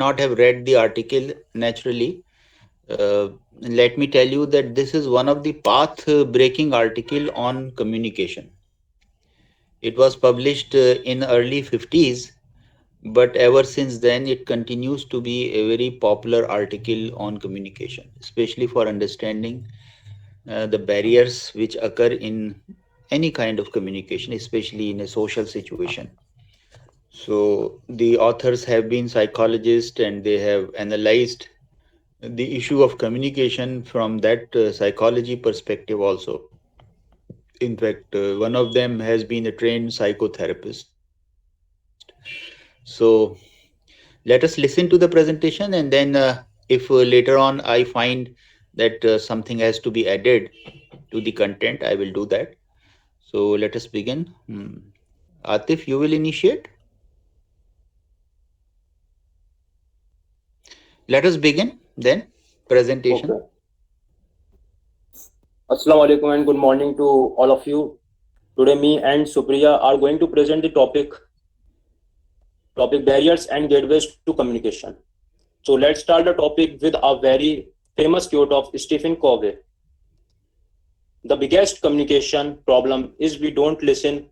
not have read the article naturally, let me tell you that this is one of the path breaking article on communication. It was published in early 50s, but ever since then it continues to be a very popular article on communication, especially for understanding the barriers which occur in any kind of communication, especially in a social situation. So the authors have been psychologists and they have analyzed the issue of communication from that psychology perspective also. In fact, one of them has been a trained psychotherapist. So let us listen to the presentation, and then if later on I find that something has to be added to the content, I will do that. So let us begin. Atif, you will initiate. Let us begin then. Presentation. Okay. Assalamu alaikum and good morning to all of you. Today, me and Supriya are going to present the topic barriers and gateways to communication. So let's start the topic with a very famous quote of Stephen Covey. The biggest communication problem is we don't listen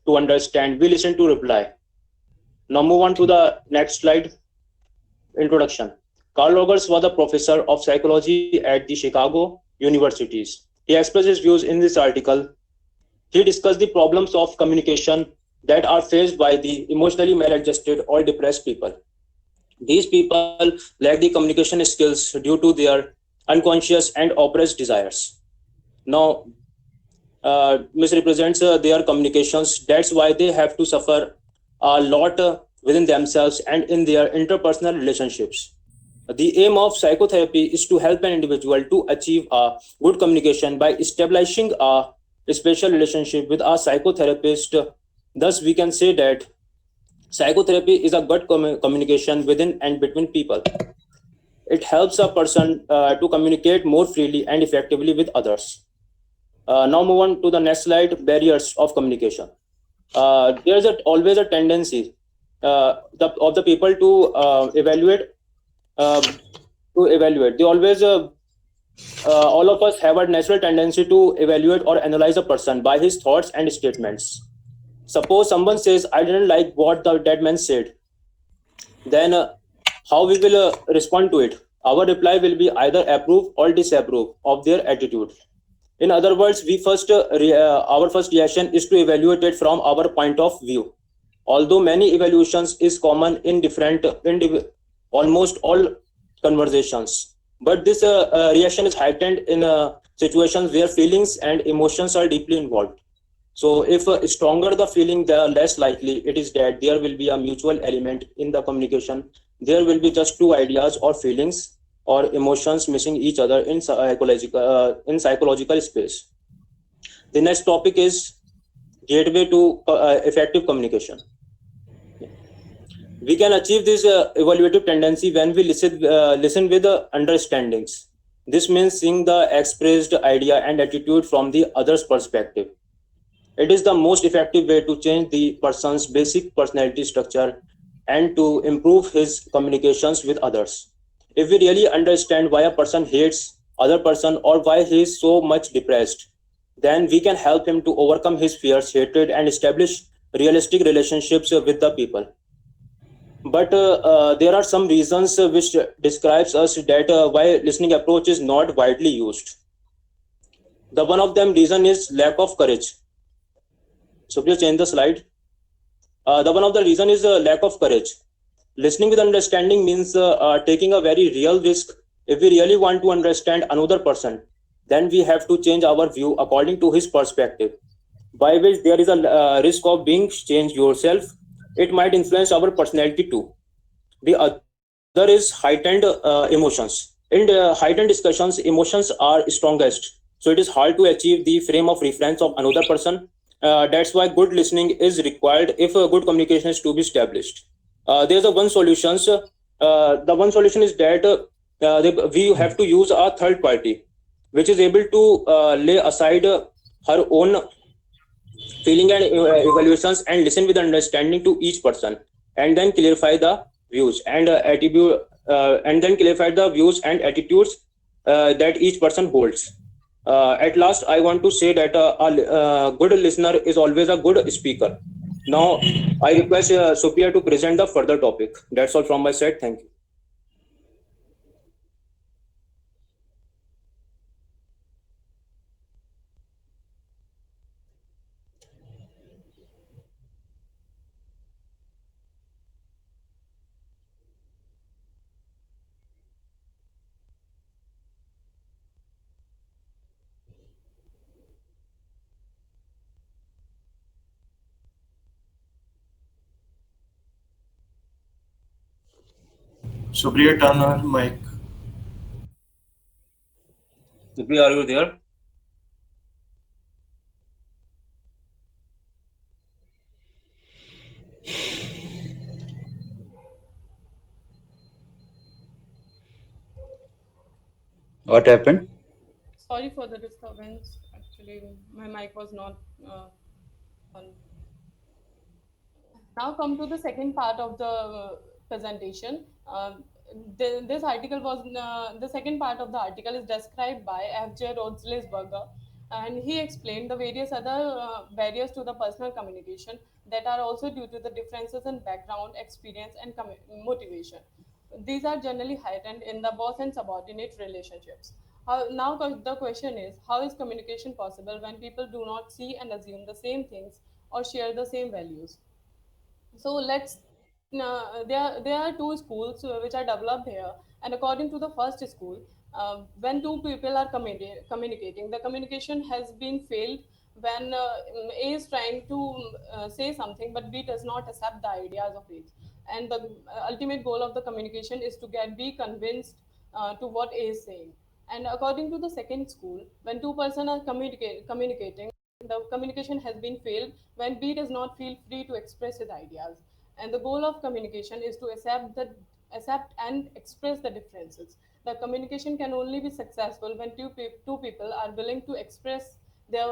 to understand, we listen to reply. Now move on to the next slide. Introduction. Karl Rogers was a professor of psychology at the Chicago universities. He expressed his views in this article. He discussed the problems of communication that are faced by the emotionally maladjusted or depressed people. These people lack the communication skills due to their unconscious and oppressed desires. Now, misrepresents their communications. That's why they have to suffer a lot within themselves and in their interpersonal relationships. The aim of psychotherapy is to help an individual to achieve a good communication by establishing a special relationship with a psychotherapist. Thus, we can say that psychotherapy is a good communication within and between people. It helps a person to communicate more freely and effectively with others. Now move on to the next slide, barriers of communication. There's always a tendency of the people to evaluate. They always, all of us have a natural tendency to evaluate or analyze a person by his thoughts and statements. Suppose someone says, I didn't like what the dead man said. Then how we will respond to it? Our reply will be either approve or disapprove of their attitude. In other words, our first reaction is to evaluate it from our point of view. Although many evaluations is common in almost all conversations, but this reaction is heightened in situations where feelings and emotions are deeply involved. So if stronger the feeling, the less likely it is that there will be a mutual element in the communication. There will be just two ideas or feelings or emotions missing each other in psychological space. The next topic is gateway to effective communication. We can achieve this evaluative tendency when we listen with understandings. This means seeing the expressed idea and attitude from the other's perspective. It is the most effective way to change the person's basic personality structure and to improve his communications with others. If we really understand why a person hates other person or why he is so much depressed, then we can help him to overcome his fears, hatred, and establish realistic relationships with the people. But there are some reasons which describes us that why listening approach is not widely used. The one of them reason is lack of courage. So please change the slide. The one of the reason is lack of courage. Listening with understanding means taking a very real risk. If we really want to understand another person, then we have to change our view according to his perspective, by which there is a risk of being changed yourself. It might influence our personality too. The other is heightened emotions. In heightened discussions, emotions are strongest. So it is hard to achieve the frame of reference of another person. That's why good listening is required if a good communication is to be established. There's a one solution. The one solution is that we have to use a third party, which is able to lay aside her own feeling and evaluations and listen with understanding to each person, and then clarify the views and attitude, and then clarified the views and attitudes that each person holds. At last, I want to say that a good listener is always a good speaker. Now, I request Sophia to present the further topic. That's all from my side. Thank you. Supriya, turn on mic. Sophia, are you there? What happened? Sorry for the disturbance. Actually, my mic was not on. Now come to the second part of the presentation. This article was the second part of the article is described by F.J. Rodlisberger, and he explained the various other barriers to the personal communication that are also due to the differences in background, experience, and motivation. These are generally heightened in the boss and subordinate relationships. Now the question is, how is communication possible when people do not see and assume the same things or share the same values? So there are two schools which are developed here, and according to the first school, when two people are communicating, the communication has been failed when A is trying to say something, but B does not accept the ideas of A, and the ultimate goal of the communication is to get B convinced to what A is saying. And according to the second school, when two persons are communicating, the communication has been failed when B does not feel free to express his ideas. And the goal of communication is to accept and express the differences. The communication can only be successful when two people are willing to express their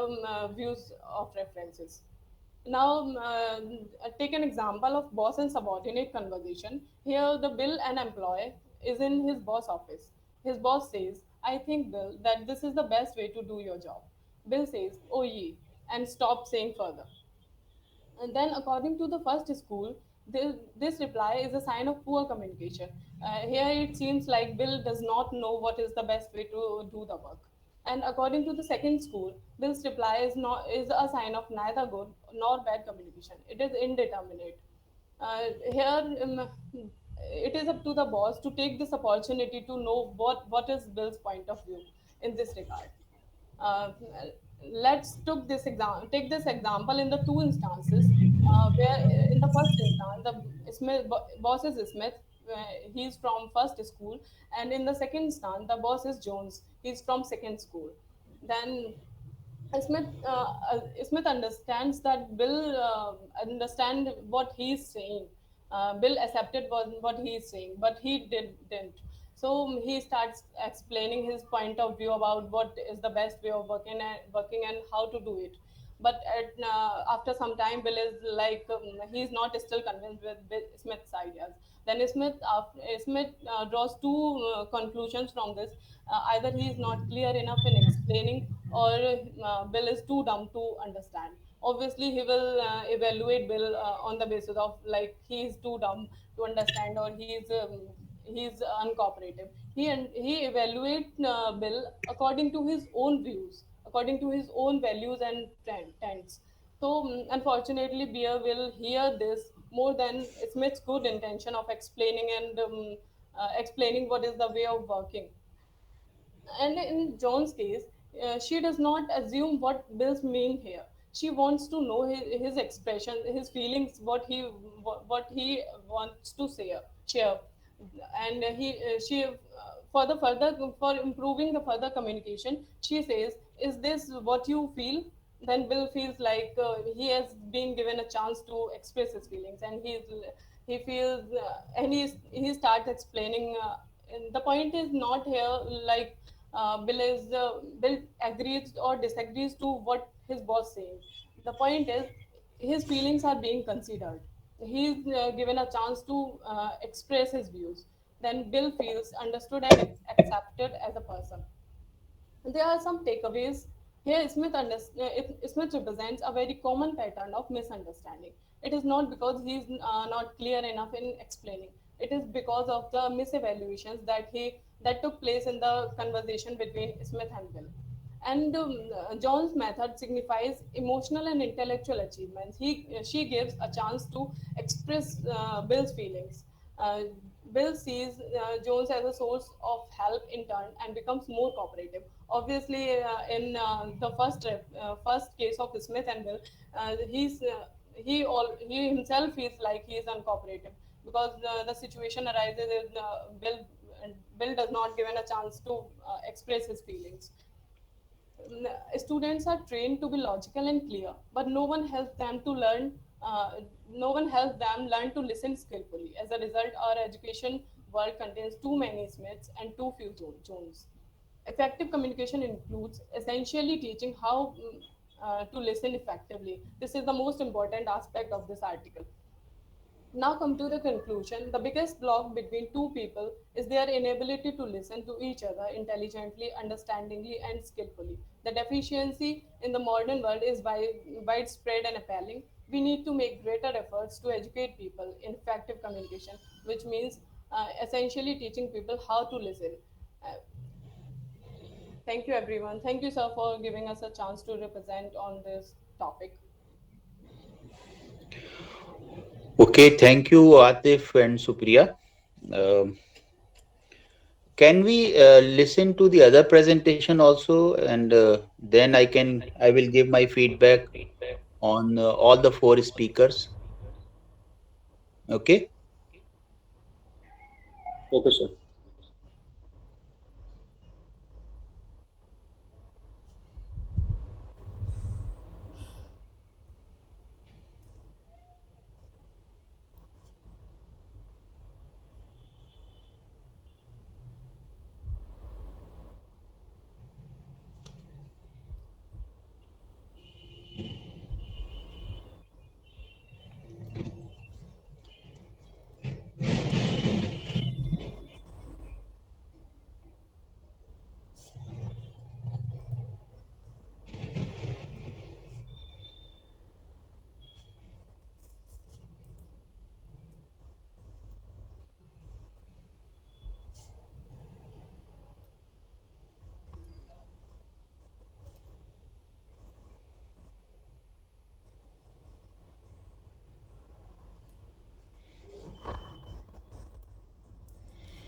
views of references. Now, take an example of boss and subordinate conversation. Here, the Bill, an employee, is in his boss office. His boss says, "I think, Bill, that this is the best way to do your job." Bill says, "Oh, ye," and stops saying further. And then, according to the first school, this reply is a sign of poor communication. Here, it seems like Bill does not know what is the best way to do the work. And according to the second school, Bill's reply is a sign of neither good nor bad communication. It is indeterminate. Here, it is up to the boss to take this opportunity to know what is Bill's point of view in this regard. Uh, let's take this example in the two instances, where in the first instance boss is Smith, he's from first school, and in the second instance the boss is Jones, he's from second school. Then Smith understands that Bill understand what he's saying. Bill accepted what he's saying, but he didn't. So he starts explaining his point of view about what is the best way of working and how to do it. But after some time, Bill is like he's not still convinced with Smith's ideas. Then Smith draws two conclusions from this. Either he is not clear enough in explaining, or Bill is too dumb to understand. Obviously, he will evaluate Bill on the basis of like he is too dumb to understand, or he's uncooperative. He evaluate Bill according to his own views, according to his own values and trends. So unfortunately, Beer will hear this more than Smith's good intention of explaining and explaining what is the way of working. And in John's case, she does not assume what Bill's mean here. She wants to know his expression, his feelings, what he wants to say, share, and she for improving the further communication, she says, "Is this what you feel?" Then Bill feels like he has been given a chance to express his feelings, and he feels and he starts explaining. And the point is not here like Bill agrees or disagrees to what his boss saying. The point is his feelings are being considered. He's given a chance to express his views. Then Bill feels understood and accepted as a person. There are some takeaways. Here, Smith represents a very common pattern of misunderstanding. It is not because he is not clear enough in explaining. It is because of the misevaluations that took place in the conversation between Smith and Bill. And John's method signifies emotional and intellectual achievements. She gives a chance to express Bill's feelings. Uh, Bill sees Jones as a source of help in turn and becomes more cooperative. Obviously, in the first case of Smith and Bill, he himself feels like he is uncooperative because the situation arises is Bill does not given a chance to express his feelings. Students are trained to be logical and clear, but no one helps them learn to listen skillfully. As a result, our education world contains too many Smiths and too few Jones. Effective communication includes essentially teaching how to listen effectively. This is the most important aspect of this article. Now come to the conclusion. The biggest block between two people is their inability to listen to each other intelligently, understandingly, and skillfully. The deficiency in the modern world is widespread and appalling. We need to make greater efforts to educate people in effective communication, which means essentially teaching people how to listen. Uh, Thank you, everyone. Thank you, sir, for giving us a chance to represent on this topic. Okay, thank you, Atif and Supriya. Um, can we listen to the other presentation also, and then I will give my feedback on all the four speakers. Okay. Okay, sir.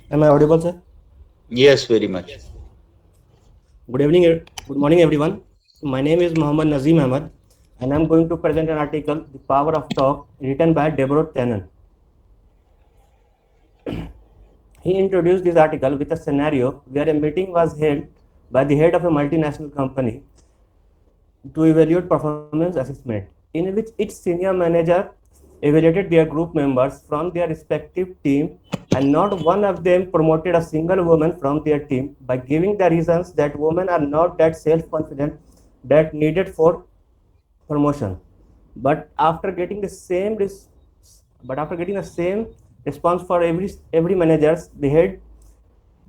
Am I audible, sir? Yes, very much. Good evening, good morning, everyone. My name is Mohammad Nazim Ahmad, and I'm going to present an article, The Power of Talk, written by Deborah Tannen. He introduced this article with a scenario where a meeting was held by the head of a multinational company to evaluate performance assessment, in which each senior manager evaluated their group members from their respective team, and not one of them promoted a single woman from their team by giving the reasons that women are not that self-confident that needed for promotion. But after getting the same response for every managers, the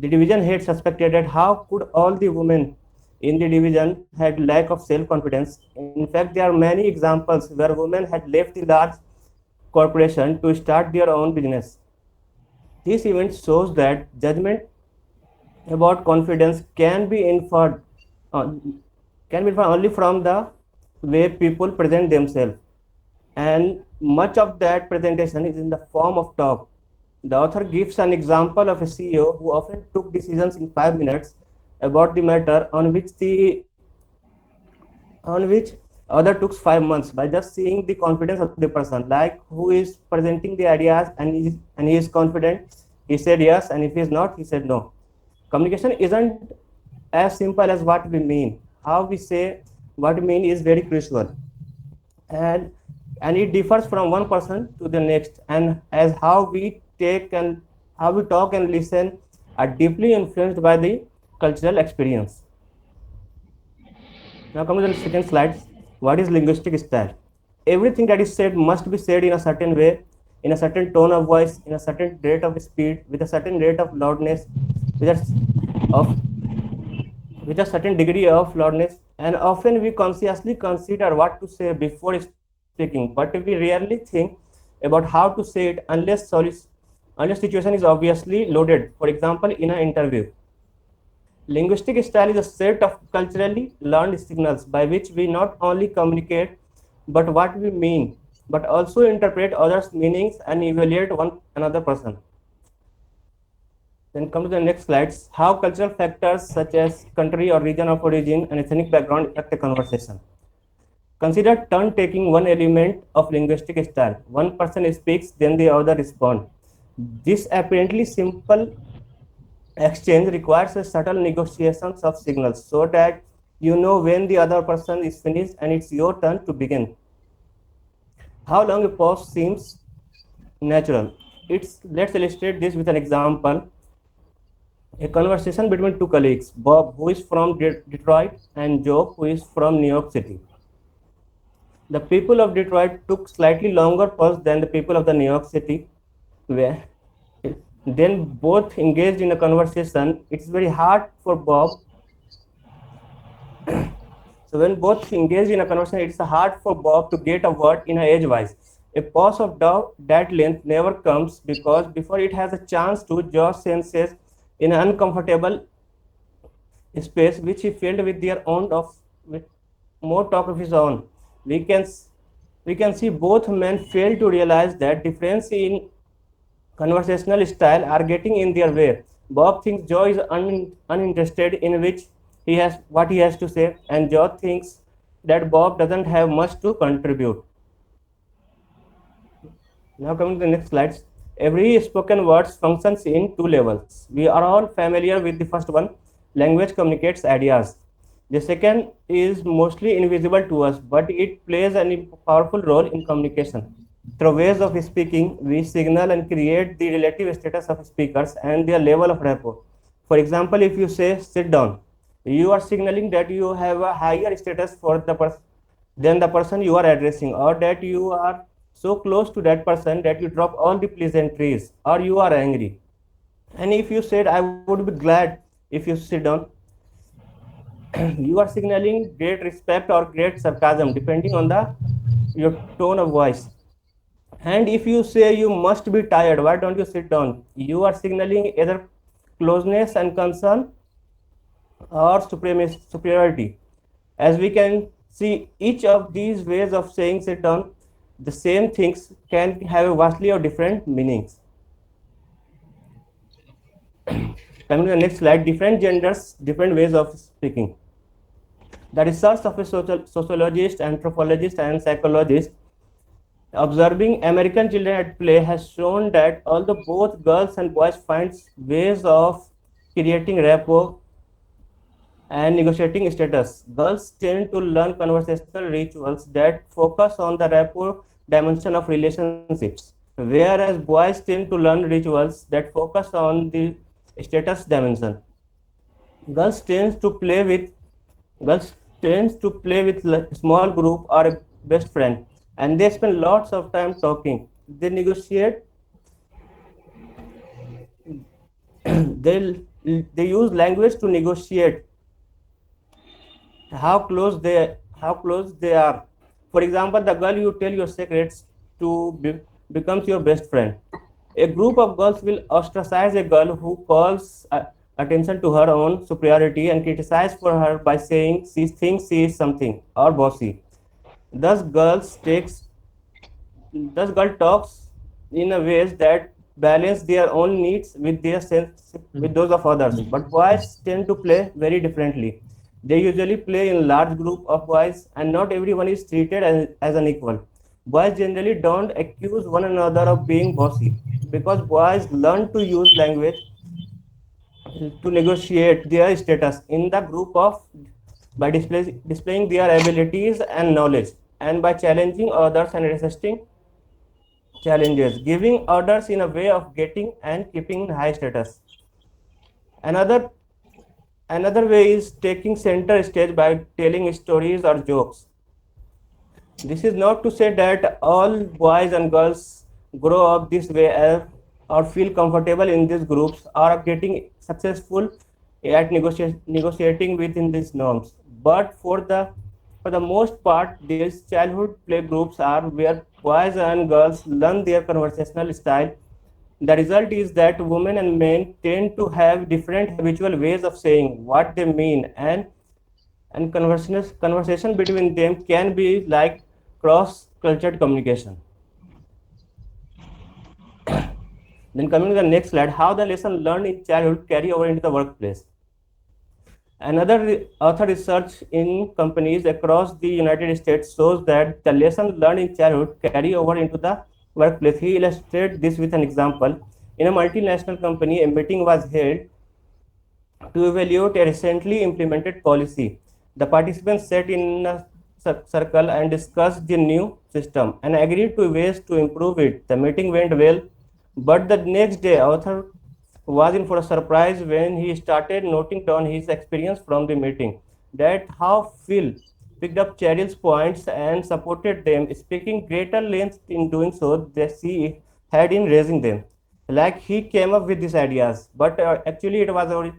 division head suspected that how could all the women in the division had lack of self-confidence. In fact, there are many examples where women had left the large corporation to start their own business. This event shows that judgment about confidence uh, can be inferred only from the way people present themselves, and much of that presentation is in the form of talk. The author gives an example of a CEO who often took decisions in 5 minutes about the matter on which other took 5 months by just seeing the confidence of the person, like who is presenting the ideas and he is confident. He said yes, and if he is not, he said no. Communication isn't as simple as what we mean. How we say what we mean is very crucial, and it differs from one person to the next, and as how we talk and listen are deeply influenced by the cultural experience. Now coming to the second slide, what is linguistic style? Everything that is said must be said in a certain way in a certain tone of voice, in a certain rate of speed, with a certain rate of loudness, with a, of, with a certain degree of loudness, and often we consciously consider what to say before speaking, but we rarely think about how to say it unless situation is obviously loaded. For example, in an interview. Linguistic style is a set of culturally learned signals by which we not only communicate but what we mean, but also interpret others' meanings and evaluate one another person. Then come to the next slides. How cultural factors such as country or region of origin and ethnic background affect a conversation. Consider turn taking one element of linguistic style. One person speaks, then the other responds. This apparently simple exchange requires a subtle negotiations of signals so that you know when the other person is finished and it's your turn to begin. How long a pause seems natural. Let's illustrate this with an example. A conversation between two colleagues, Bob, who is from Detroit, and Joe, who is from New York City. The people of Detroit took slightly longer pause than the people of the New York City, where then both engaged in a conversation. It's very hard for Bob. So when both engaged in a conversation, it's hard for Bob to get a word in edgewise. A pause of that length never comes because before it has a chance to, Josh senses in an uncomfortable space which he filled with their own of with more talk of his own. We can we can see both men fail to realize that difference in conversational style are getting in their way. Bob thinks Joe is uninterested in which he has what he has to say, and Joe thinks that Bob doesn't have much to contribute. Now coming to the next slides. Every spoken words functions in two levels. We are all familiar with the first one. Language communicates ideas. The second is mostly invisible to us, but it plays a powerful role in communication. Through ways of speaking, we signal and create the relative status of speakers and their level of rapport. For example, if you say sit down, you are signaling that you have a higher status for the person than the person you are addressing, or that you are so close to that person that you drop all the pleasantries, or you are angry. And if you said, I would be glad if you sit down, you are signaling great respect or great sarcasm depending on the your tone of voice. And if you say you must be tired, why don't you sit down, you are signaling either closeness and concern or superiority. As we can see, each of these ways of saying sit down, the same things can have vastly or different meanings. Coming to the next slide, different genders, different ways of speaking. The research of a sociologist, anthropologist, and psychologist observing American children at play has shown that although both girls and boys find ways of creating rapport and negotiating status, girls tend to learn conversational rituals that focus on the rapport dimension of relationships, whereas boys tend to learn rituals that focus on the status dimension. Girls tends to play with girls tends to play with a small group or a best friend, and they spend lots of time talking. They negotiate. they they use language to negotiate how close they are. For example, the girl you tell your secrets to becomes your best friend. A group of girls will ostracize a girl who calls attention to her own superiority and criticize for her by saying she thinks she is something or bossy. Thus, girl talks in a ways that balance their own needs with their sense with those of others. But boys tend to play very differently. They usually play in large group of boys, and not everyone is treated as an equal. Boys generally don't accuse one another of being bossy because boys learn to use language to negotiate their status in the group of by displaying their abilities and knowledge, and by challenging others and resisting challenges, giving orders in a way of getting and keeping high status. Another Another way is taking center stage by telling stories or jokes. This is not to say that all boys and girls grow up this way or feel comfortable in these groups or are getting successful at negotiating within these norms. But for the most part, these childhood play groups are where boys and girls learn their conversational style. The result is that women and men tend to have different habitual ways of saying what they mean, and conversation between them can be like cross cultured communication. Then coming to the next slide, how the lesson learned in childhood carry over into the workplace. Another author research in companies across the United States shows that the lesson learned in childhood carry over into the workplace. He illustrated this with an example. In a multinational company, a meeting was held to evaluate a recently implemented policy. The participants sat in a circle and discussed the new system and agreed to ways to improve it. The meeting went well, but the next day, author was in for a surprise when he started noting down his experience from the meeting. That how Phil picked up Cheryl's points and supported them, speaking greater length in doing so than she had in raising them. Like he came up with these ideas, but actually it was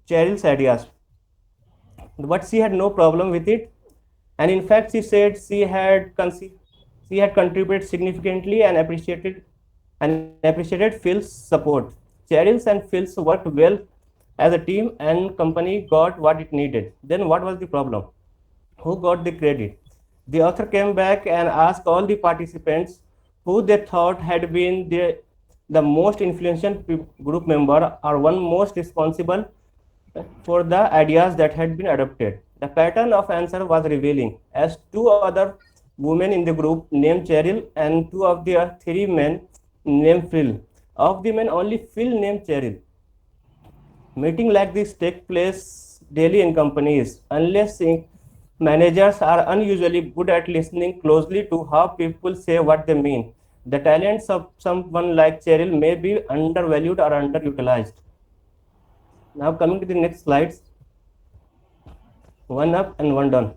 Cheryl's ideas, but she had no problem with it. And in fact, she said she had contributed significantly and appreciated Phil's support. Cheryl's and Phil's worked well as a team, and company got what it needed. Then what was the problem? Who got the credit? The author came back and asked all the participants who they thought had been the most influential group member or one most responsible for the ideas that had been adopted. The pattern of answer was revealing, as two other women in the group named Cheryl and two of the three men named Phil. Of the men, only Phil named Cheryl. Meeting like this take place daily in companies, unless managers are unusually good at listening closely to how people say what they mean. The talents of someone like Cheryl may be undervalued or underutilized. Now coming to the next slides, one up and one down.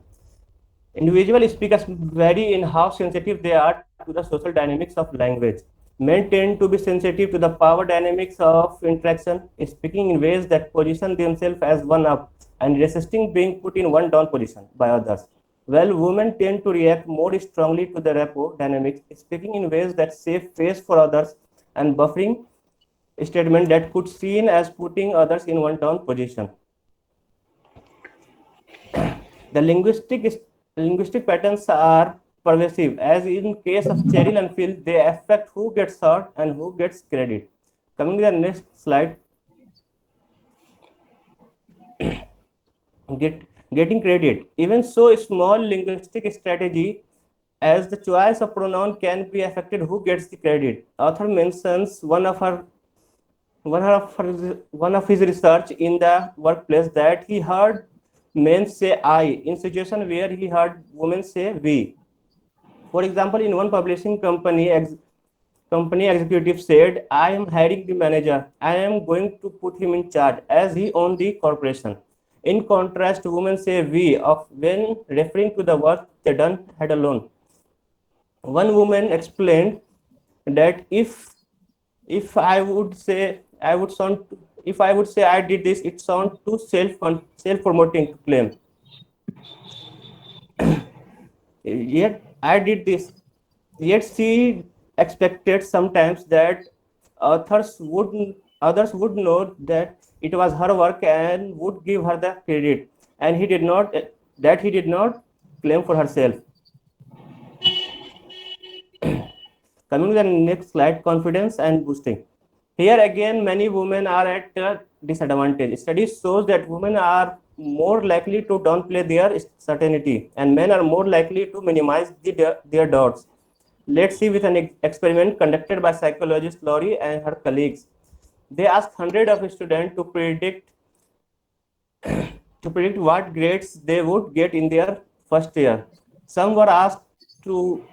Individual speakers vary in how sensitive they are to the social dynamics of language. Men tend to be sensitive to the power dynamics of interaction, speaking in ways that position themselves as one up and resisting being put in one down position by others. While women tend to react more strongly to the rapport dynamics, speaking in ways that save face for others and buffering statement that could seen as putting others in one down position. The linguistic patterns are pervasive, as in case of Cheryl and Phil, they affect who gets heard and who gets credit. Coming to the next slide, getting credit. Even so, a small linguistic strategy as the choice of pronoun can be affected who gets the credit. Author mentions one of his research in the workplace that he heard men say I in situation where he heard women say we. For example, in one publishing company, company executive said, I am hiring the manager. I am going to put him in charge as he owns the corporation. In contrast, women say we of when referring to the work they done had alone. One woman explained that if I would say I would sound if I would say I did this, it sounds too self promoting to claim. Yet I did this. Yet she expected sometimes that others would know that it was her work and would give her the credit, and he did not claim for herself. Coming to the next slide, confidence and boosting. Here again, many women are at a disadvantage. Studies shows that women are more likely to downplay their certainty, and men are more likely to minimize their doubts. Let's see with an experiment conducted by psychologist Laurie and her colleagues. They asked hundreds of students to predict what grades they would get in their first year. Some were asked to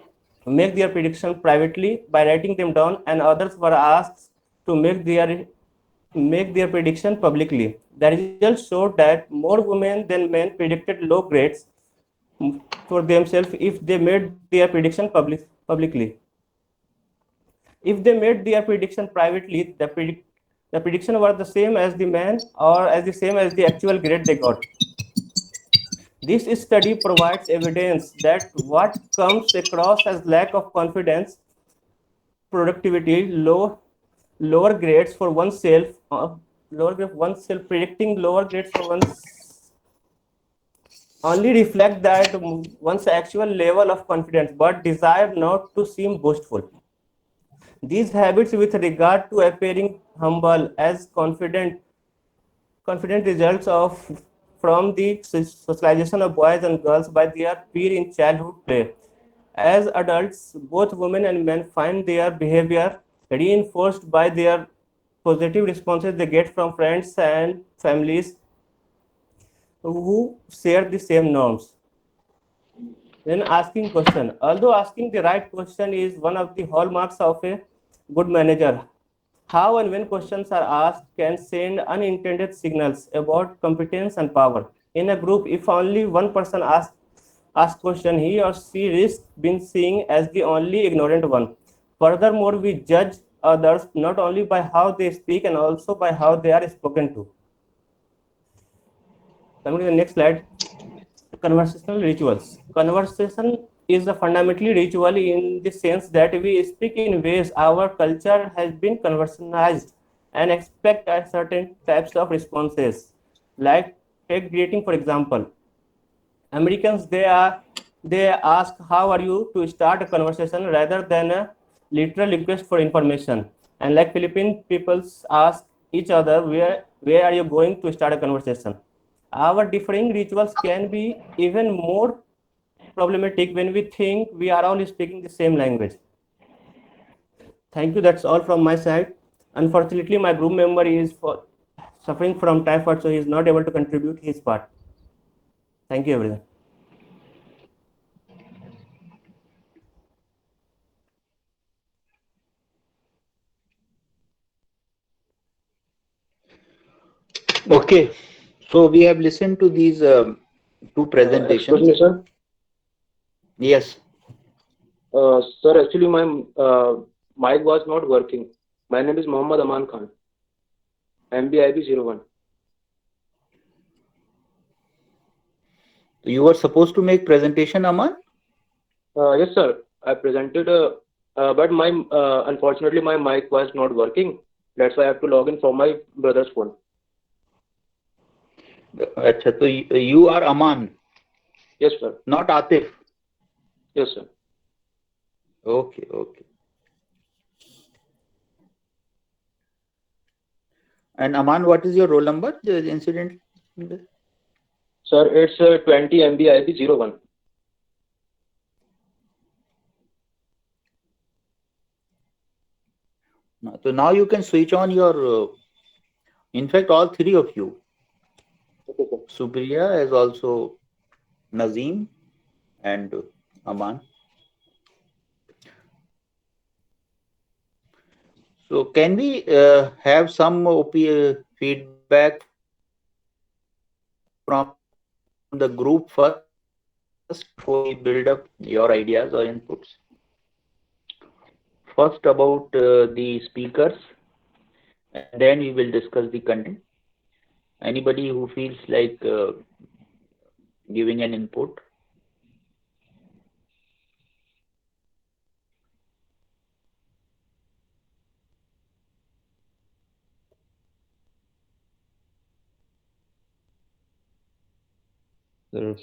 make their prediction privately by writing them down, and others were asked to make their prediction publicly. The results showed that more women than men predicted low grades for themselves if they made their prediction publicly. If they made their prediction privately, the prediction was the same as the man or as the same as the actual grade they got. This study provides evidence that what comes across as lack of confidence, productivity, lower grades for oneself, predicting lower grades for one's only reflect that one's actual level of confidence, but desire not to seem boastful. These habits, with regard to appearing humble as confident results of from the socialization of boys and girls by their peer in childhood play. As adults, both women and men find their behavior reinforced by their positive responses they get from friends and families who share the same norms. Then asking question. Although asking the right question is one of the hallmarks of a good manager, how and when questions are asked can send unintended signals about competence and power. In a group, if only one person asks question, he or she risks being seen as the only ignorant one. Furthermore, we judge others not only by how they speak and also by how they are spoken to. Coming to the next slide, conversational rituals. Conversation is a fundamentally ritual in the sense that we speak in ways our culture has been conventionalized and expect a certain types of responses. Like take greeting for example. Americans they ask how are you to start a conversation rather than a literal request for information. And like Philippine peoples ask each other where are you going to start a conversation. Our differing rituals can be even more problematic when we think we are all speaking the same language. Thank you. That's all from my side. Unfortunately, my group member is suffering from typhoid, so he is not able to contribute his part. Thank you, everyone. Okay, so we have listened to these two Excuse presentations. me, sir. Yes. Sir, actually, my mic was not working. My name is Mohammad Aman Khan, MBIB 01. You were supposed to make presentation, Aman? Yes, sir. I presented, but my unfortunately my mic was not working. That's why I have to log in from my brother's phone. Acha, so you are Aman, Yes, sir. not Atif. Yes, sir. Okay, okay. And Aman, what is your roll number? The incident. Sir, it's 20 MBIB 01. So now you can switch on your. In fact, all three of you, Okay, sir. Supriya as also Nazim and Aman. So can we have some feedback from the group first before we build up your ideas or inputs? First about the speakers, and then we will discuss the content. Anybody who feels like giving an input? Sir,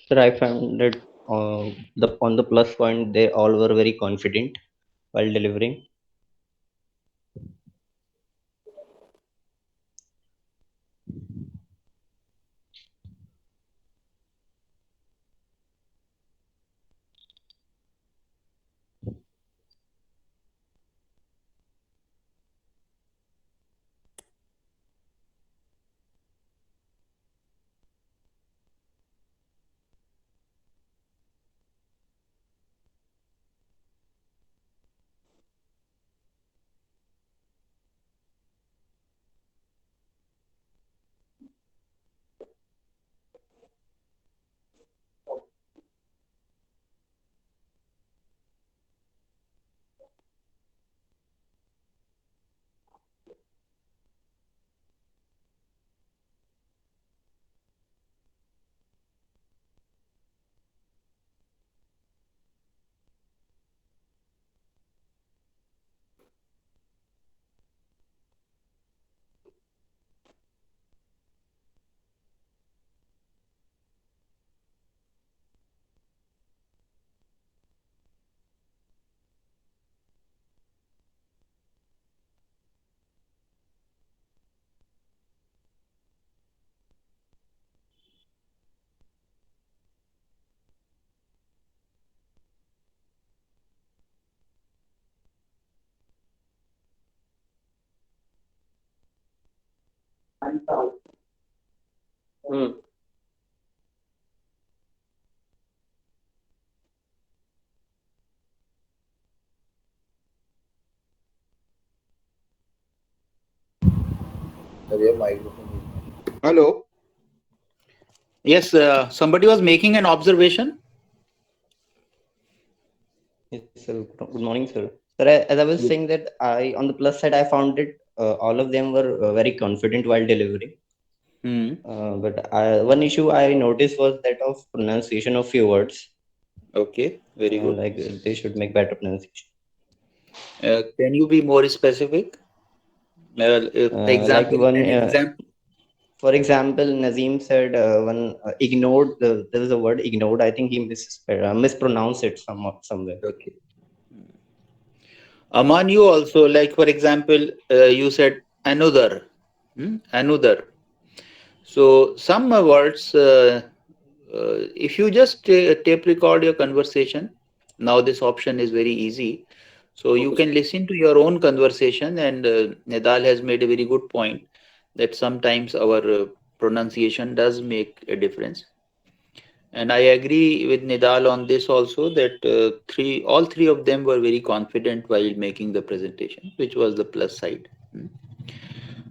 sir, I found that the on the plus point, they all were very confident while delivering. Hmm. Hello. Yes, somebody was making an observation. Yes, sir. Good morning, sir. Sir, as I was saying that on the plus side, I found it all of them were very confident while delivering. Hmm. But one issue I noticed was that of pronunciation of few words. Okay, very good. They should make better pronunciation. Can you be more specific? Like Example, one, an example. for example, Nazim said one ignored. There is a word ignored. I think he mispronounced it somewhere. Okay. Aman, you also, like for example, you said another. Another. So some words, if you just tape record your conversation, now this option is very easy. So you Okay, sir. can listen to your own conversation, and Nidal has made a very good point that sometimes our pronunciation does make a difference. And I agree with Nidal on this also that all three of them were very confident while making the presentation, which was the plus side.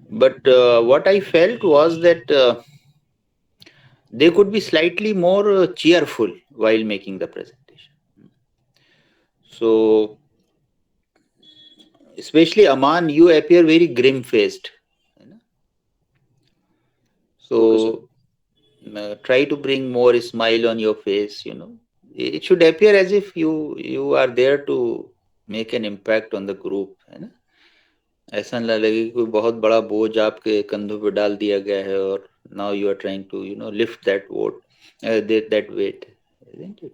But what I felt was that they could be slightly more cheerful while making the presentation. So, especially Aman, you appear very grim faced. Okay, sir. So, try to bring more smile on your face. It should appear as if you are there to make an impact on the group, है ना? ऐसा ना लगे कि कोई बहुत बड़ा बोझ आपके कंधों पे डाल दिया गया है और now you are trying to lift that weight, isn't it?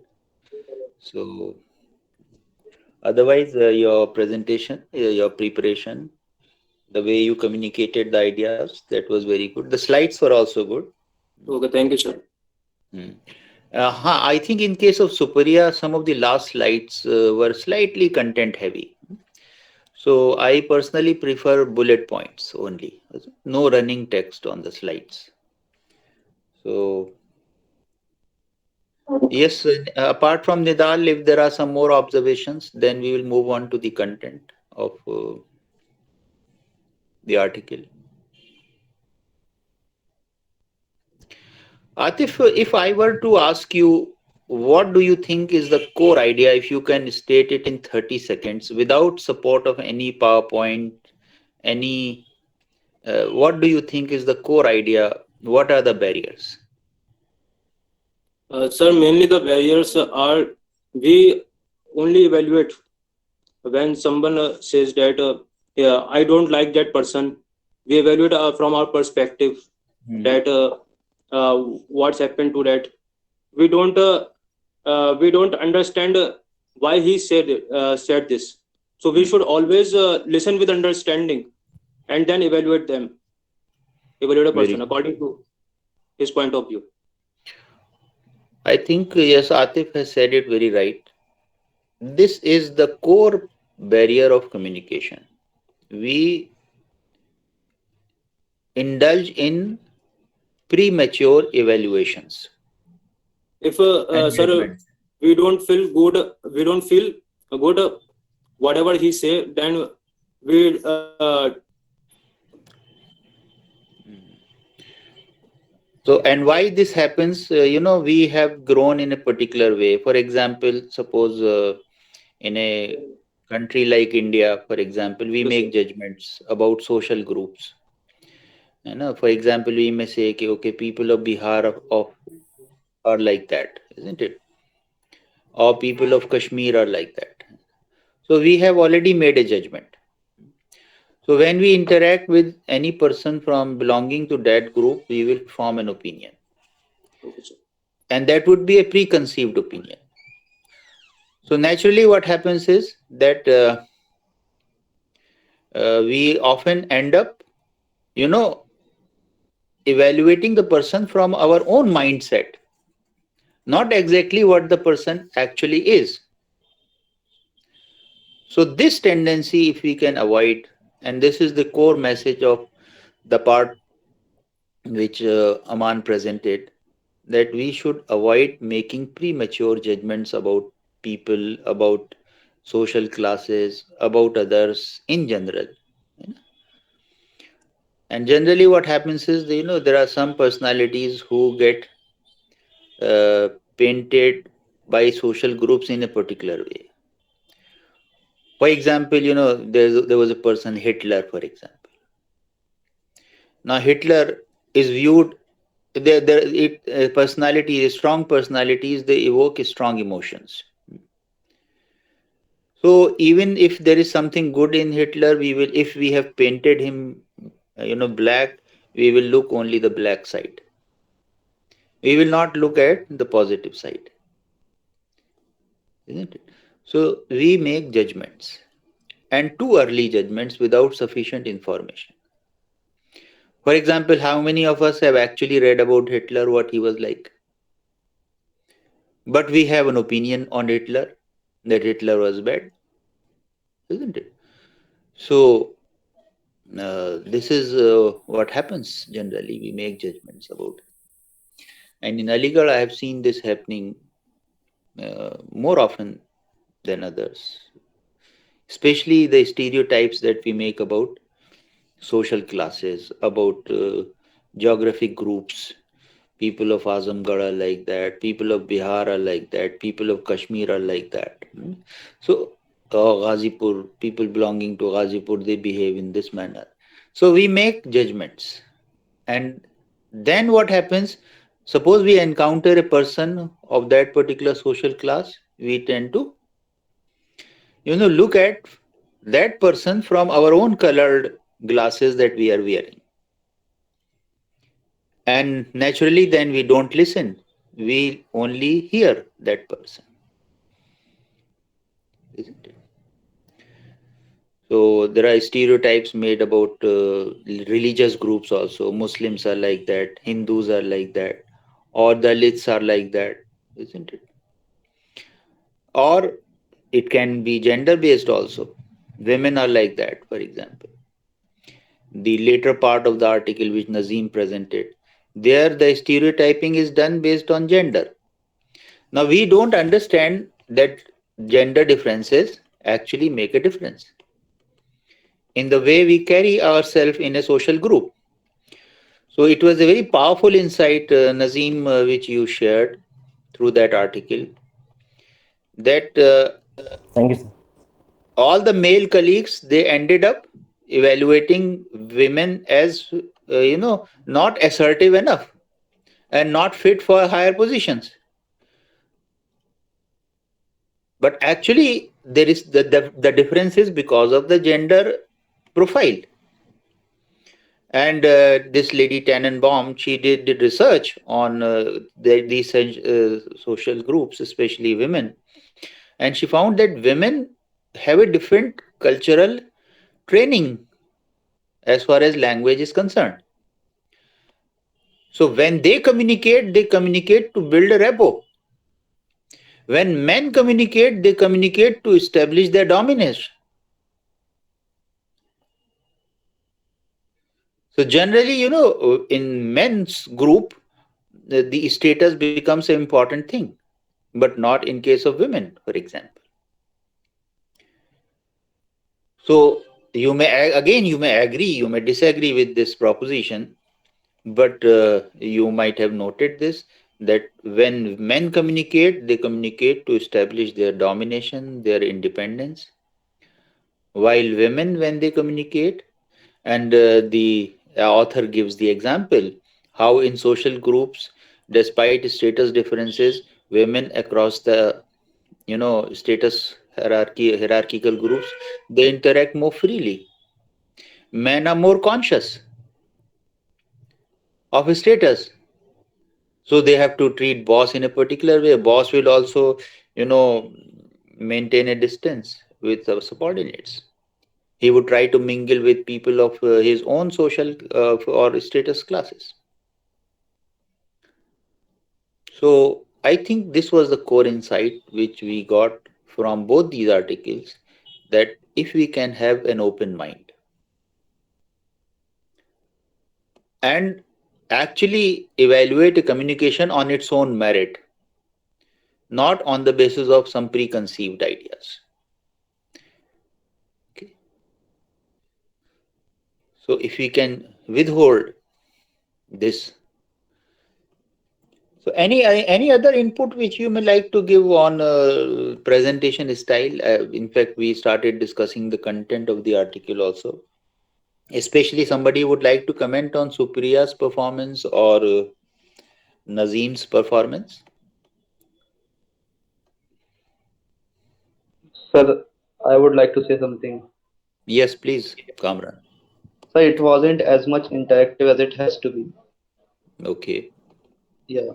So otherwise, your presentation, your preparation, the way you communicated the ideas, that was very good. The slides were also good. Okay, thank you, sir. Hmm. I think in case of Supriya, some of the last slides were slightly content heavy. So I personally prefer bullet points only. No running text on the slides. So yes, apart from Nidal, if there are some more observations, then we will move on to the content of the article. Atif, if I were to ask you, what do you think is the core idea, if you can state it in 30 seconds without support of any PowerPoint, any, what do you think is the core idea? What are the barriers? Sir, mainly the barriers are we only evaluate when someone says that, yeah, I don't like that person. We evaluate from our perspective Hmm. that what's happened to that. We don't understand why he said this. So we Hmm. should always listen with understanding and then evaluate a Very person good. according to his point of view. I think, yes, Atif has said it very right. This is the core barrier of communication. We indulge in premature evaluations If and sir, judgments. we don't feel good whatever he say, then we So, and why this happens, we have grown in a particular way. For example, suppose in a country like India, for example, we okay, make sir. judgments about social groups. For example, we may say, okay, people of Bihar are like that, isn't it? Or people of Kashmir are like that. So we have already made a judgment. So when we interact with any person from belonging to that group, we will form an opinion. Okay, sir. And that would be a preconceived opinion. So naturally, what happens is that we often end up, you know, evaluating the person from our own mindset, not exactly what the person actually is. So this tendency, if we can avoid, and this is the core message of the part which Aman presented, that we should avoid making premature judgments about people, about social classes, about others in general. And generally, what happens is, there are some personalities who get uh, painted by social groups in a particular way. For example, there was a person, Hitler, for example. Now, Hitler is viewed, personality, strong personalities, they evoke strong emotions. So even if there is something good in Hitler, if we have painted him, black, we will look only the black side. We will not look at the positive side, isn't it? So we make judgments, and too early judgments without sufficient information. For example, how many of us have actually read about Hitler, what he was like? But we have an opinion on Hitler, that Hitler was bad, isn't it? So this is what happens generally. We make judgments about it. And in Aligarh, I have seen this happening more often than others, especially the stereotypes that we make about social classes, about geographic groups. People of Azamgarh are like that, people of Bihar are like that, people of Kashmir are like that. So, Ghazipur, people belonging to Ghazipur, they behave in this manner. So, we make judgments. And then what happens? Suppose we encounter a person of that particular social class, we tend to, look at that person from our own colored glasses that we are wearing. And naturally, then we don't listen. We only hear that person, isn't it? So there are stereotypes made about religious groups also. Muslims are like that, Hindus are like that, or Dalits are like that, isn't it? Or it can be gender based also. Women are like that, for example. The later part of the article which Nazim presented, there the stereotyping is done based on gender. Now we don't understand that gender differences actually make a difference in the way we carry ourselves in a social group. So it was a very powerful insight, Nazim, which you shared through that article, that Thank you, sir. all the male colleagues, they ended up evaluating women as not assertive enough and not fit for higher positions. But actually, there is the difference is because of the gender profile. And this lady Tannenbaum, she did research on these social groups, especially women, and she found that women have a different cultural training as far as language is concerned. So when they communicate to build a rapport. When men communicate, they communicate to establish their dominance. So generally, in men's group, the status becomes an important thing, but not in case of women, for example. So you may agree, you may disagree with this proposition, but you might have noted this, that when men communicate, they communicate to establish their domination, their independence, while women, when they communicate, and the author gives the example how in social groups, despite status differences, women across the status hierarchical groups, they interact more freely. Men are more conscious of status, so they have to treat boss in a particular way. Boss will also you know maintain a distance with subordinates. He would try to mingle with people of his own social or status classes. So I think this was the core insight which we got from both these articles, that if we can have an open mind and actually evaluate a communication on its own merit, not on the basis of some preconceived ideas. Okay. So if we can withhold this, so any other input which you may like to give on presentation style? In fact, we started discussing the content of the article also. Especially somebody would like to comment on Supriya's performance or Nazim's performance. Sir, I would like to say something. Yes, please, Kamran. Sir, it wasn't as much interactive as it has to be. Okay. Yeah.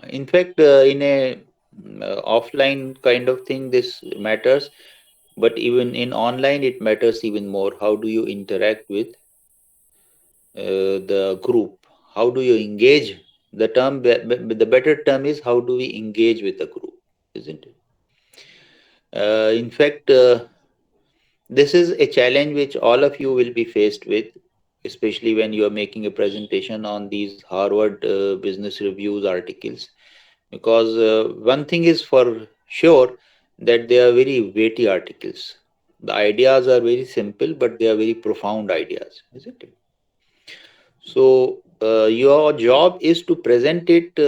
In fact, in a offline kind of thing, this matters, but even in online, it matters even more. How do you interact with the group? How do you engage? The better term is how do we engage with the group, isn't it? In fact, this is a challenge which all of you will be faced with, especially when you are making a presentation on these Harvard Business Reviews articles. Because one thing is for sure that they are very weighty articles. The ideas are very simple, but they are very profound ideas, isn't it? So, your job is to present it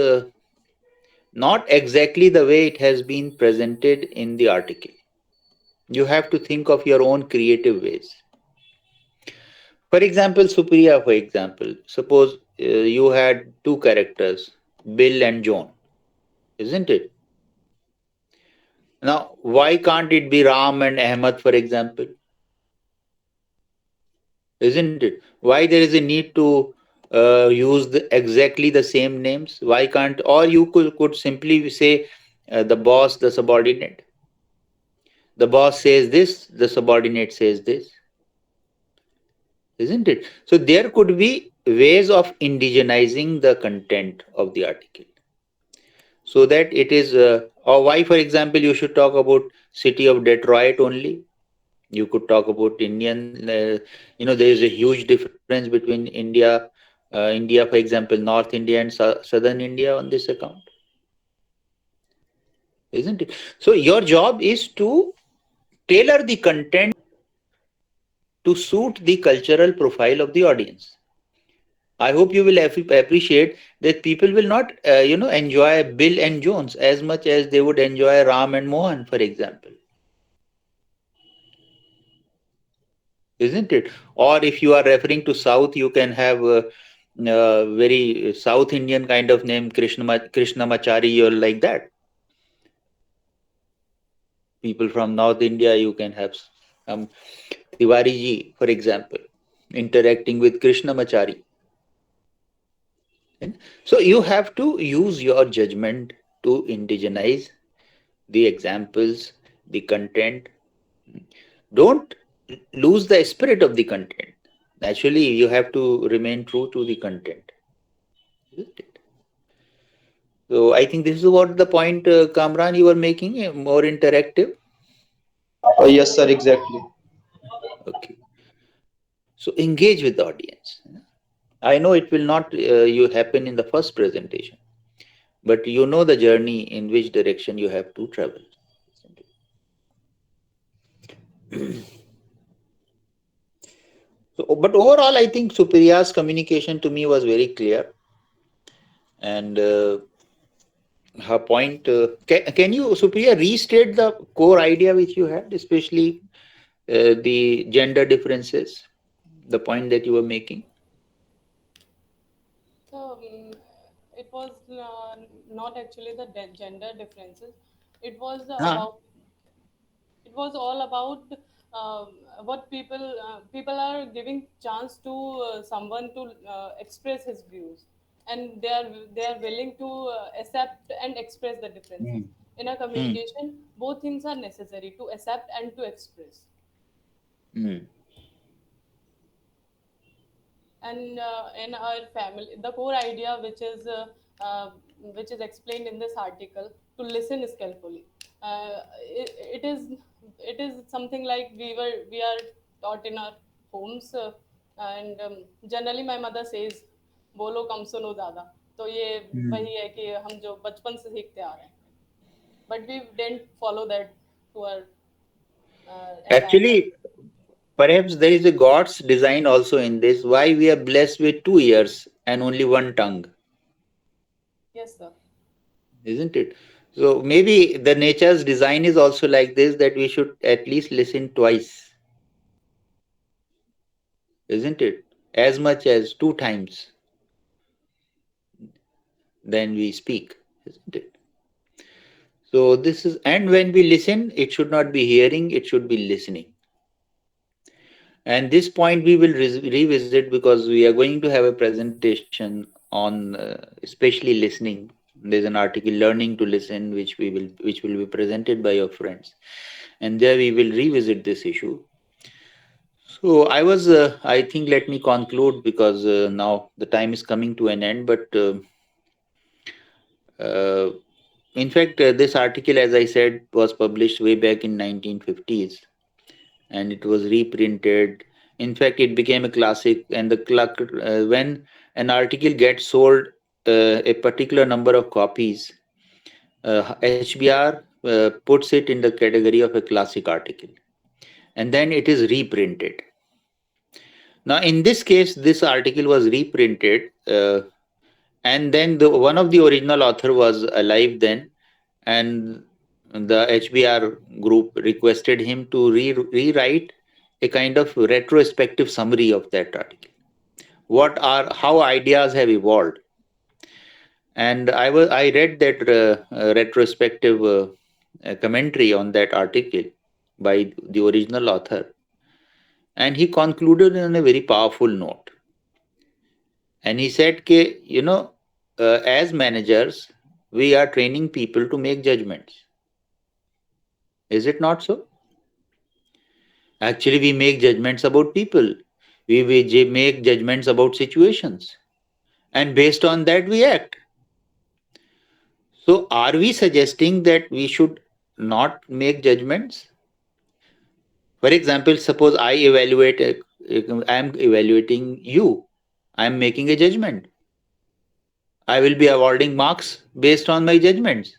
not exactly the way it has been presented in the article. You have to think of your own creative ways. For example, Supriya, for example, suppose you had two characters, Bill and John, isn't it? Now, why can't it be Ram and Ahmad, for example? Isn't it? Why there is a need to use exactly the same names? Why can't, or you could simply say the boss, the subordinate. The boss says this, the subordinate says this, isn't it? So there could be ways of indigenizing the content of the article so that it is, or why, for example, you should talk about city of Detroit only. You could talk about Indian, there is a huge difference between India, for example, North India and Southern India on this account, isn't it? So your job is to tailor the content to suit the cultural profile of the audience. I hope you will appreciate that people will not, enjoy Bill and Jones as much as they would enjoy Ram and Mohan, for example, isn't it? Or if you are referring to South, you can have very South Indian kind of name, Krishnamachari, or like that. People from North India, you can have Tiwari ji, for example, interacting with Krishnamachari. So you have to use your judgment to indigenize the examples, the content. Don't lose the spirit of the content. Naturally, you have to remain true to the content. Isn't it? So I think this is what the point, Kamran, you were making, more interactive. Yes, sir, exactly. Okay. So engage with the audience. I know it will not you happen in the first presentation, but you know the journey in which direction you have to travel. So, but overall, I think Supriya's communication to me was very clear, and her point. Can you, Supriya, restate the core idea which you had, especially the gender differences, the point that you were making? So it was not actually the gender differences. It was Ah, about it was all about uh, what people are giving chance to someone to express his views, and they are willing to accept and express the differences. mm, In a mm, communication, both things are necessary, to accept and to express. mm, And in our family, the core idea uh, which is explained in this article, to listen skillfully, it is something like we are taught in our homes, and generally my mother says बोलो कम सुनो ज़्यादा. तो ये वही है कि हम जो बचपन से सीखते आ रहे हैं, but we didn't follow that to our entire life. Actually, perhaps there is a God's design also in this. Why we are blessed with two ears and only one tongue, Yes, sir. isn't it? So maybe the nature's design is also like this, that we should at least listen twice, isn't it? As much as two times than we speak, isn't it? So this is, and when we listen, it should not be hearing, it should be listening. And this point we will revisit because we are going to have a presentation on especially listening. There's an article, Learning to Listen, which will be presented by your friends, and there we will revisit this issue. So I think, let me conclude because now the time is coming to an end. But uh, in fact, this article, as I said, was published way back in 1950s, and it was reprinted. In fact, it became a classic. And when an article gets sold a particular number of copies, HBR puts it in the category of a classic article, and then it is reprinted. Now, in this case, this article was reprinted, and then one of the original author was alive then, and the HBR group requested him to rewrite a kind of retrospective summary of that article. How ideas have evolved, and I read that retrospective commentary on that article by the original author, and he concluded on a very powerful note. And he said, as managers, we are training people to make judgments. Is it not so? Actually, we make judgments about people. We make judgments about situations. And based on that, we act. So, are we suggesting that we should not make judgments? For example, suppose I am evaluating you. I am making a judgment. I will be awarding marks based on my judgments.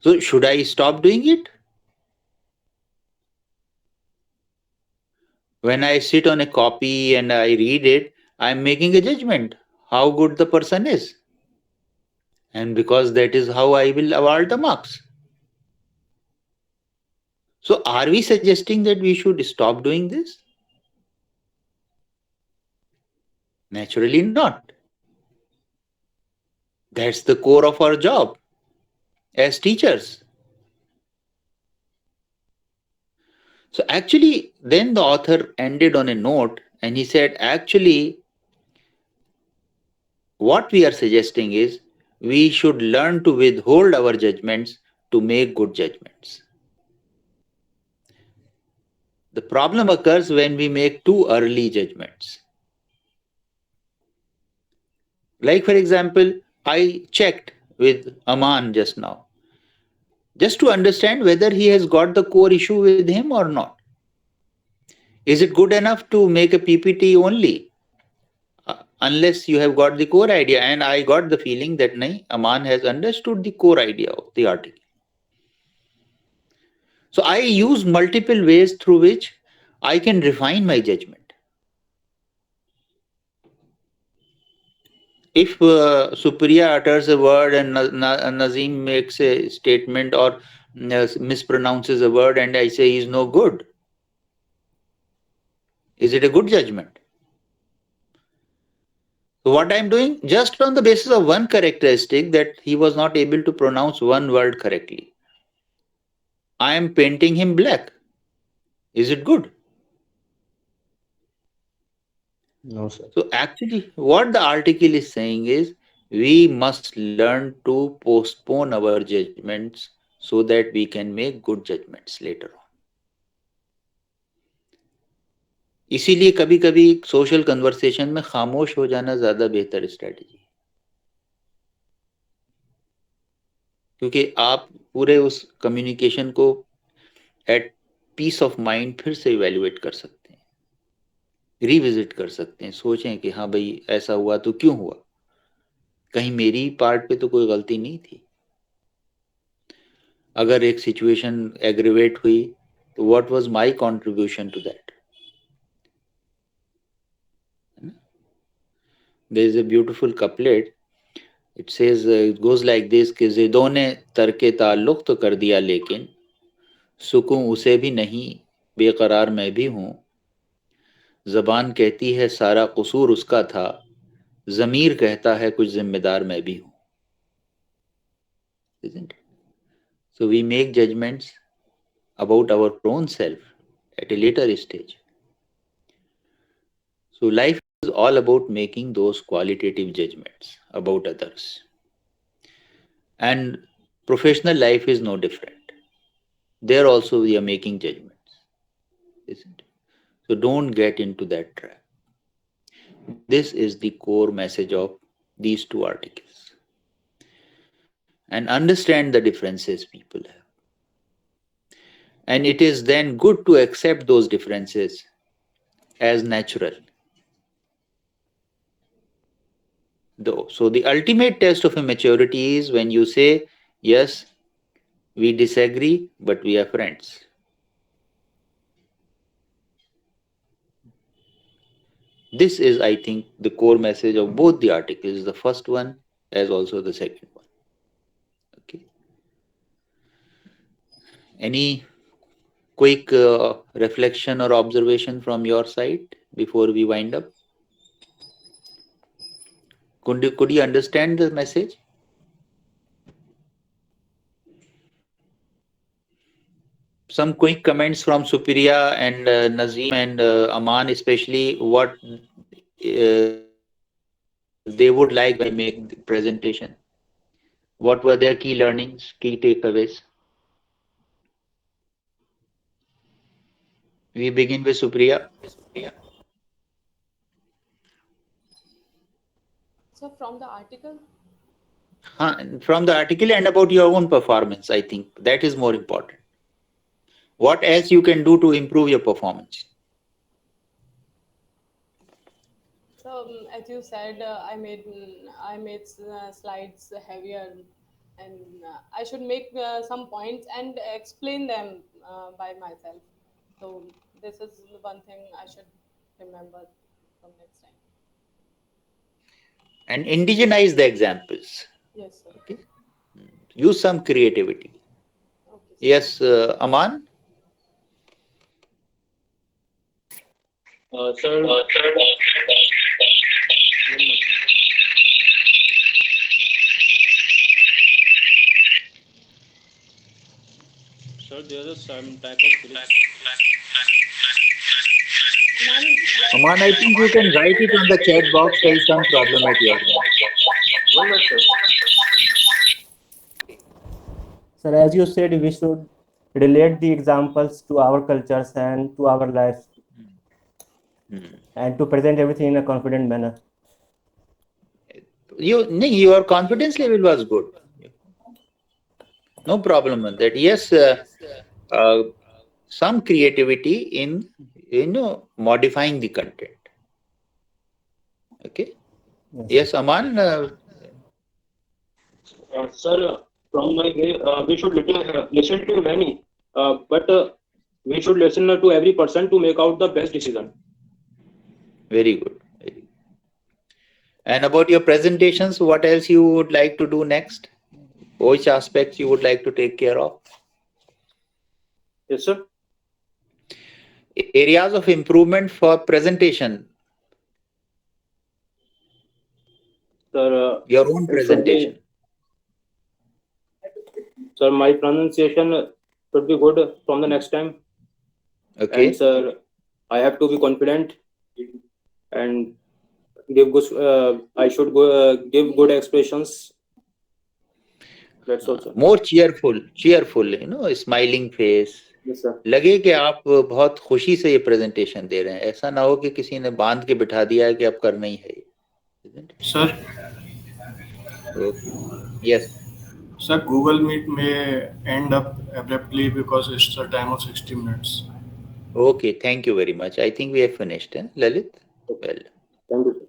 So, should I stop doing it? When I sit on a copy and I read it, I'm making a judgment how good the person is. And because that is how I will award the marks. So, are we suggesting that we should stop doing this? Naturally not. That's the core of our job as teachers. So, actually, then the author ended on a note and he said, actually, what we are suggesting is we should learn to withhold our judgments to make good judgments. The problem occurs when we make too early judgments. Like, for example, I checked with Aman just now, just to understand whether he has got the core issue with him or not. Is it good enough to make a PPT only? Unless you have got the core idea. And I got the feeling that Aman has understood the core idea of the article. So I use multiple ways through which I can refine my judgment. If Supriya utters a word and Nazim makes a statement or mispronounces a word and I say he's no good, is it a good judgment? So what I'm doing, just on the basis of one characteristic, that he was not able to pronounce one word correctly, I am painting him black. Is it good? No, sir. So actually, what the article is saying is we must learn to postpone our judgments so that we can make good judgments later on. इसीलिए कभी कभी social conversation में खामोश हो जाना ज्यादा बेहतर strategy है, क्योंकि आप पूरे उस कम्युनिकेशन को एट पीस ऑफ माइंड फिर से इवेल्युएट कर सकते हैं, रिविजिट कर सकते हैं, सोचें कि हाँ भाई ऐसा हुआ तो क्यों हुआ, कहीं मेरी पार्ट पे तो कोई गलती नहीं थी। अगर एक सिचुएशन एग्रीवेट हुई तो what was my contribution to that. There is a beautiful couplet, it says, it goes like this कि ज़िदों ने तरके ताल्लुक तो कर दिया लेकिन सुकून उसे भी नहीं, बेकरार मैं भी हूँ। ज़बान कहती है सारा कसूर उसका था, ज़मीर कहता है कुछ जिम्मेदार मैं भी हूँ। Isn't it? So we make judgments about our own self at a later stage. So life is all about making those qualitative judgments about others. And professional life is no different. There also we are making judgments, isn't it? So don't get into that trap. This is the core message of these two articles. And understand the differences people have. And it is then good to accept those differences as natural. Though, so the ultimate test of a maturity is when you say, yes, we disagree, but we are friends. This is, I think, the core message of both the articles, the first one as also the second one. Okay. Any quick reflection or observation from your side before we wind up? Could you understand the message? Some quick comments from Supriya and Nazim and Aman, especially what they would like when we make the presentation. What were their key learnings, key takeaways? We begin with Supriya. So from the article, From the article and about your own performance, I think that is more important. What else you can do to improve your performance? so as you said, I made slides heavier, and I should make some points and explain them by myself. So this is one thing I should remember from next time. And indigenize the examples. Yes, sir. Okay. Use some creativity. Okay, sir. Yes, Aman. Sir, sir, there is some type of glitch. Man, Aman, I think you can write it on the chat box. There is some problem at your end. One minute, sir. Sir, as you said, we should relate the examples to our cultures and to our lives, and to present everything in a confident manner. Your confidence level was good. No problem with that. Yes, uh, some creativity in modifying the content. Okay. Yes, Aman. Sir, from my way, we should listen to many, but we should listen to every person to make out the best decision. Very good. Very good. And about your presentations, what else you would like to do next? Which aspects you would like to take care of? Yes, sir. Areas of improvement for presentation. Sir, Your own it should be, presentation. sir, my pronunciation should be good from the next time. Okay. And sir, I have to be confident and give good. I should give good expressions. That's all, sir. More cheerful, smiling face. Yes, sir. लगे कि आप बहुत खुशी से ये presentation दे रहे हैं, ऐसा ना हो कि किसी ने बांध के बिठा दिया है कि अब करना ही है। Sir, Okay. Yes. sir, Google Meet may end up abruptly because it's the time of 60 minutes. Okay, thank you very much. I think we have finished, Lalit. Okay. Well. Thank you, sir.